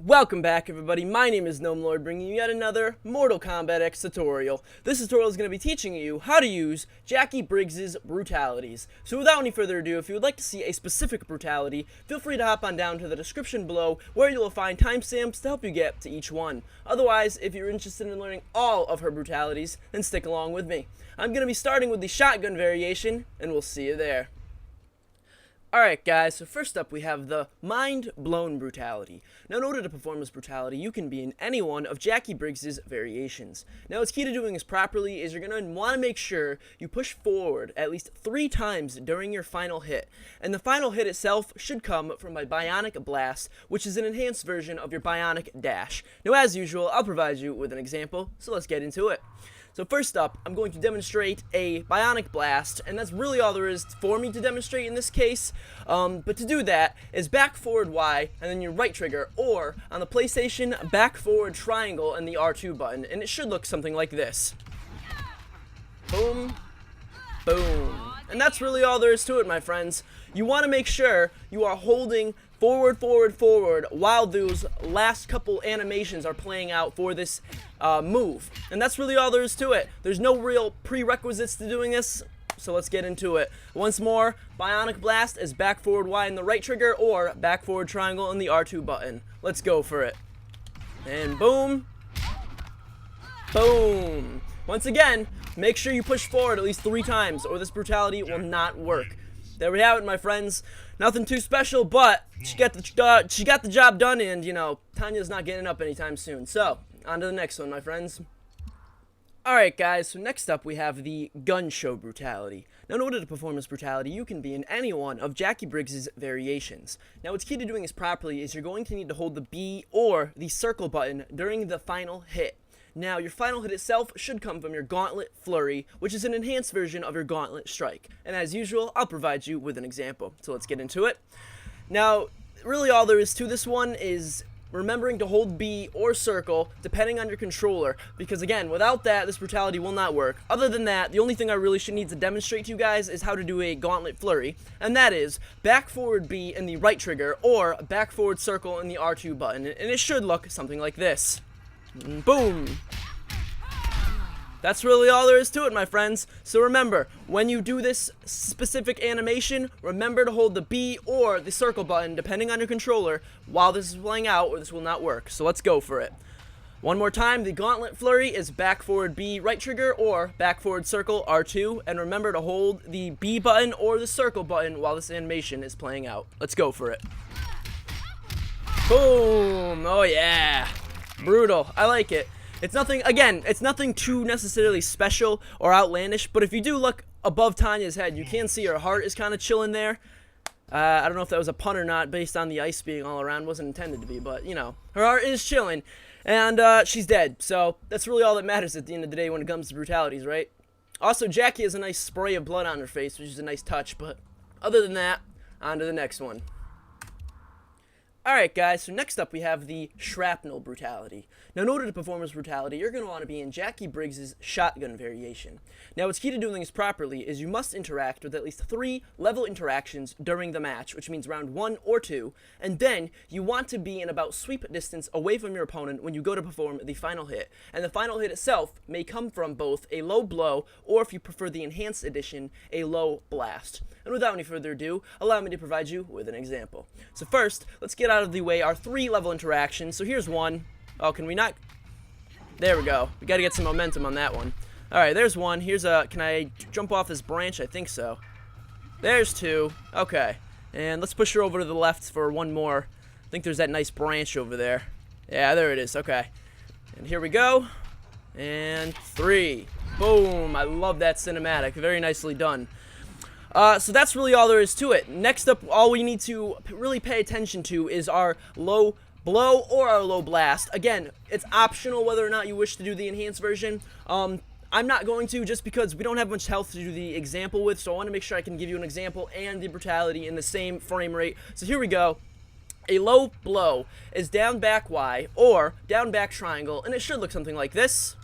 Welcome back, everybody. My name is Gnome Lord, bringing you yet another Mortal Kombat X tutorial. This tutorial is going to be teaching you how to use Jacqui Briggs' Brutalities. So without any further ado, if you would like to see a specific brutality, feel free to hop on down to the description below, where you will find timestamps to help you get to each one. Otherwise, if you're interested in learning all of her brutalities, then stick along with me. I'm going to be starting with the shotgun variation, and we'll see you there. Alright guys, so first up we have the Mind Blown Brutality. Now in order to perform this brutality, you can be in any one of Jacqui Briggs' variations. Now what's key to doing this properly is you're going to want to make sure you push forward at least 3 times during your final hit. And the final hit itself should come from a Bionic Blast, which is an enhanced version of your Bionic Dash. Now as usual, I'll provide you with an example, so let's get into it. So first up, I'm going to demonstrate a Bionic Blast, and that's really all there is for me to demonstrate in this case. But to do that is back forward Y, and then your right trigger, or on the PlayStation, back forward triangle and the R2 button, and it should look something like this. Boom, boom. And that's really all there is to it, my friends. You want to make sure you are holding forward, forward, forward while those last couple animations are playing out for this move. And that's really all there is to it. There's no real prerequisites to doing this, so let's get into it. Once more, Bionic Blast is back forward Y in the right trigger or back forward triangle in the R2 button. Let's go for it. And boom. Boom. Once again, make sure you push forward at least 3 times or this brutality will not work. There we have it, my friends. Nothing too special, but she got the job done, and, you know, Tanya's not getting up anytime soon. So, on to the next one, my friends. Alright, guys, so next up we have the Gun Show Brutality. Now, in order to perform this brutality, you can be in any one of Jacqui Briggs' variations. Now, what's key to doing this properly is you're going to need to hold the B or the circle button during the final hit. Now, your final hit itself should come from your Gauntlet Flurry, which is an enhanced version of your Gauntlet Strike. And as usual, I'll provide you with an example. So let's get into it. Now, really all there is to this one is remembering to hold B or circle, depending on your controller. Because again, without that, this brutality will not work. Other than that, the only thing I really should need to demonstrate to you guys is how to do a Gauntlet Flurry. And that is back forward B in the right trigger, or back forward circle in the R2 button. And it should look something like this. Boom! That's really all there is to it, my friends. So remember, when you do this specific animation, remember to hold the B or the circle button, depending on your controller, while this is playing out, or this will not work. So let's go for it. One more time, the Gauntlet Flurry is back forward B right trigger or back forward circle R2, and remember to hold the B button or the circle button while this animation is playing out. Let's go for it. Boom! Oh yeah! Brutal. I like it. It's nothing, again, it's nothing too necessarily special or outlandish, but if you do look above Tanya's head, you can see her heart is kind of chilling there. I don't know if that was a pun or not, based on the ice being all around. Wasn't intended to be, but, you know, her heart is chilling, and she's dead, so that's really all that matters at the end of the day when it comes to brutalities, right? Also, Jacqui has a nice spray of blood on her face, which is a nice touch, but other than that, on to the next one. Alright guys, so next up we have the Shrapnel Brutality. Now in order to perform this brutality, you're going to want to be in Jacqui Briggs' shotgun variation. Now what's key to doing this properly is you must interact with at least 3 level interactions during the match, which means round 1 or 2, and then you want to be in about sweep distance away from your opponent when you go to perform the final hit. And the final hit itself may come from both a low blow, or if you prefer the enhanced edition, a low blast. And without any further ado, allow me to provide you with an example. So first, let's get out of the way our 3 level interactions. So here's one. Oh, can we not? There we go. We got to get some momentum on that one. Alright, there's one. Here's a, can I jump off this branch? I think so. There's 2. Okay. And let's push her over to the left for one more. I think there's that nice branch over there. Yeah, there it is. Okay. And here we go. And 3. Boom. I love that cinematic. Very nicely done. So that's really all there is to it. Next up, all we need to really pay attention to is our low blow or our low blast. Again, it's optional whether or not you wish to do the enhanced version. I'm not going to, just because we don't have much health to do the example with, so I want to make sure I can give you an example and the brutality in the same frame rate. So here we go. A low blow is down back Y or down back triangle, and it should look something like this.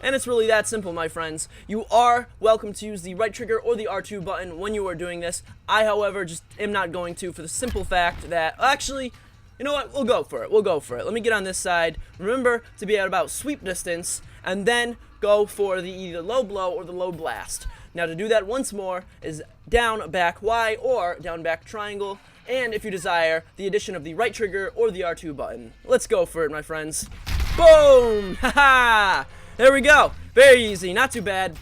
And it's really that simple, my friends. You are welcome to use the right trigger or the R2 button when you are doing this. I, however, just am not going to, for the simple fact that, actually, You know what? We'll go for it. We'll go for it. Let me get on this side. Remember to be at about sweep distance, and then go for the either low blow or the low blast. Now to do that once more is down back Y or down back triangle, and if you desire, the addition of the right trigger or the R2 button. Let's go for it, my friends. Boom! Haha! There we go. Very easy. Not too bad.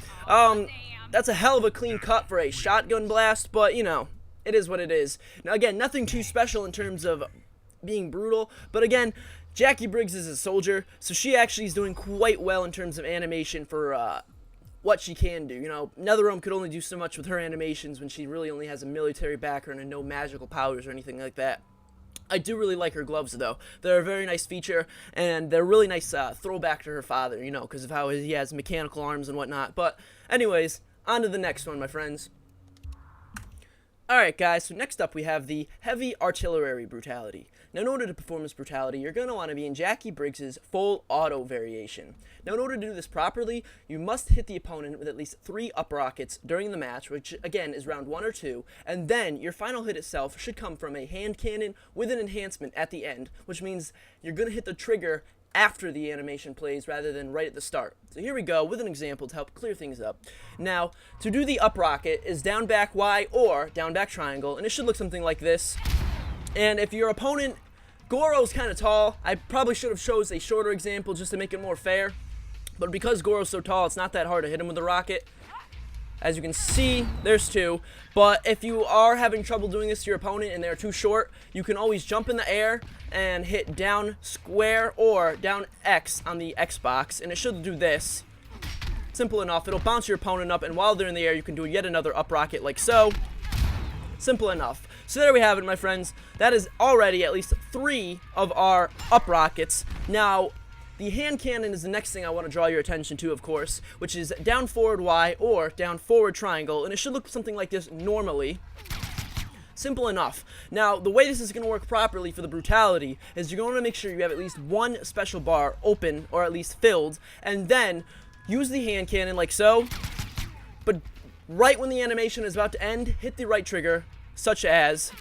That's a hell of a clean cut for a shotgun blast, but you know, it is what it is. Now again, nothing too special in terms of being brutal, but again, Jacqui Briggs is a soldier, so she actually is doing quite well in terms of animation for what she can do. You know, NetherRealm could only do so much with her animations when she really only has a military background and no magical powers or anything like that. I do really like her gloves, though. They're a very nice feature, and they're a really nice throwback to her father, you know, because of how he has mechanical arms and whatnot. But anyways, on to the next one, my friends. Alright guys, so next up we have the Heavy Artillery Brutality. Now in order to perform this brutality, you're going to want to be in Jacqui Briggs' full auto variation. Now in order to do this properly, you must hit the opponent with at least 3 up rockets during the match, which again is round 1 or 2, and then your final hit itself should come from a hand cannon with an enhancement at the end, which means you're going to hit the trigger after the animation plays rather than right at the start. So here we go with an example to help clear things up. Now, to do the up rocket is down back Y or down back triangle, and it should look something like this. And if your opponent, Goro's kind of tall, I probably should have chose a shorter example just to make it more fair, but because Goro's so tall, it's not that hard to hit him with the rocket. As you can see, there's 2, but if you are having trouble doing this to your opponent and they're too short, you can always jump in the air and hit down square or down X on the Xbox, and it should do this. Simple enough. It'll bounce your opponent up, and while they're in the air, you can do yet another up rocket like so. Simple enough. So there we have it, my friends. That is already at least 3 of our up rockets. Now, the hand cannon is the next thing I want to draw your attention to, of course, which is down forward Y or down forward triangle, and it should look something like this normally. Simple enough. Now, the way this is going to work properly for the brutality is you're going to make sure you have at least 1 special bar open, or at least filled, and then use the hand cannon like so, but right when the animation is about to end, hit the right trigger, such as,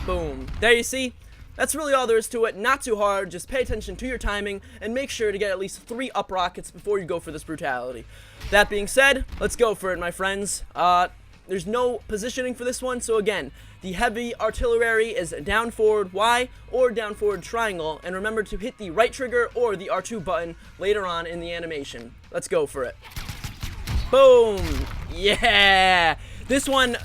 boom. There you see? That's really all there is to it. Not too hard. Just pay attention to your timing and make sure to get at least 3 up rockets before you go for this brutality. That being said, let's go for it, my friends. There's no positioning for this one, so again, the Heavy Artillery is down forward Y or down forward triangle, and remember to hit the right trigger or the R2 button later on in the animation. Let's go for it. Boom! Yeah! This one,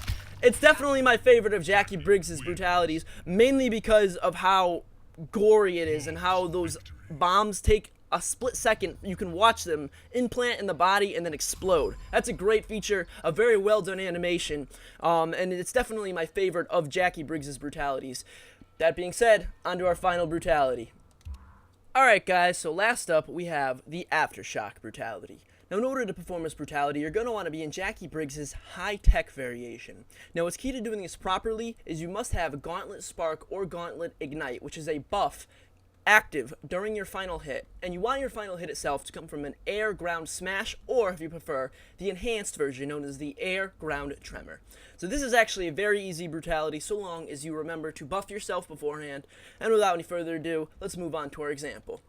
it's definitely my favorite of Jacqui Briggs' brutalities, mainly because of how gory it is and how those bombs take a split second. You can watch them implant in the body and then explode. That's a great feature, a very well done animation, and it's definitely my favorite of Jacqui Briggs' brutalities. That being said, on to our final brutality. Alright guys, so last up we have the Aftershock brutality. Now in order to perform this brutality, you're going to want to be in Jacqui Briggs' high-tech variation. Now what's key to doing this properly is you must have Gauntlet Spark or Gauntlet Ignite, which is a buff active during your final hit, and you want your final hit itself to come from an air-ground smash, or if you prefer, the enhanced version known as the air-ground tremor. So this is actually a very easy brutality so long as you remember to buff yourself beforehand, and without any further ado, let's move on to our example.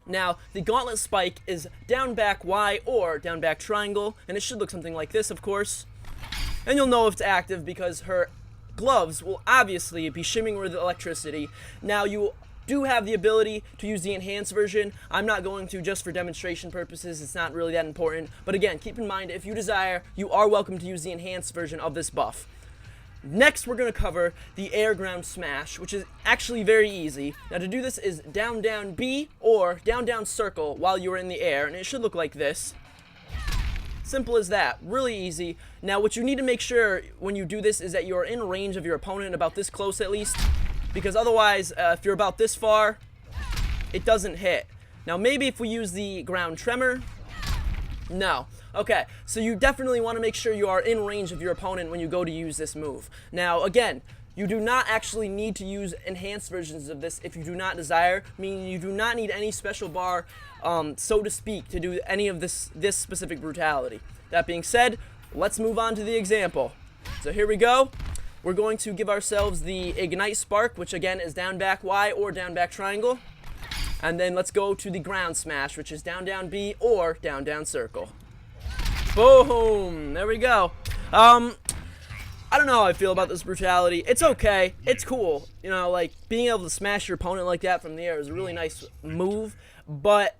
Now, the Gauntlet Spike is down back Y or down back triangle, and it should look something like this, of course. And you'll know if it's active because her gloves will obviously be shimming with electricity. Now, you do have the ability to use the enhanced version. I'm not going to just for demonstration purposes. It's not really that important. But again, keep in mind, if you desire, you are welcome to use the enhanced version of this buff. Next, we're going to cover the air ground smash, which is actually very easy. Now, to do this is down, down, B, or down, down, circle while you're in the air, and it should look like this. Simple as that. Really easy. Now, what you need to make sure when you do this is that you're in range of your opponent, about this close at least, because otherwise, if you're about this far, it doesn't hit. Now, maybe if we use the ground tremor, no. Okay, so you definitely want to make sure you are in range of your opponent when you go to use this move. Now, again, you do not actually need to use enhanced versions of this if you do not desire, meaning you do not need any special bar, so to speak, to do any of this specific brutality. That being said, let's move on to the example. So here we go. we're going to give ourselves the Ignite Spark, which again is down back Y or down back triangle. And then let's go to the Ground Smash, which is down down B or down down circle. Boom! There we go. I don't know how I feel about this Brutality. It's okay. It's cool. You know, like, being able to smash your opponent like that from the air is a really nice move. But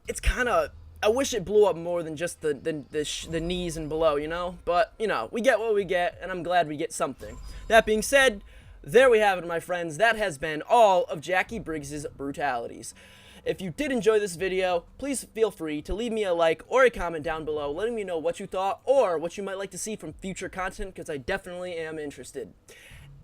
it's kind of... I wish it blew up more than just the knees and below, you know? But, you know, we get what we get, and I'm glad we get something. That being said, there we have it, my friends. That has been all of Jacqui Briggs' Brutalities. If you did enjoy this video, please feel free to leave me a like or a comment down below letting me know what you thought or what you might like to see from future content, because I definitely am interested.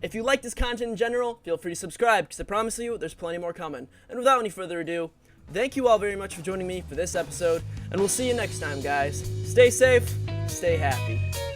If you like this content in general, feel free to subscribe, because I promise you there's plenty more coming. And without any further ado, thank you all very much for joining me for this episode, and we'll see you next time, guys. Stay safe, stay happy.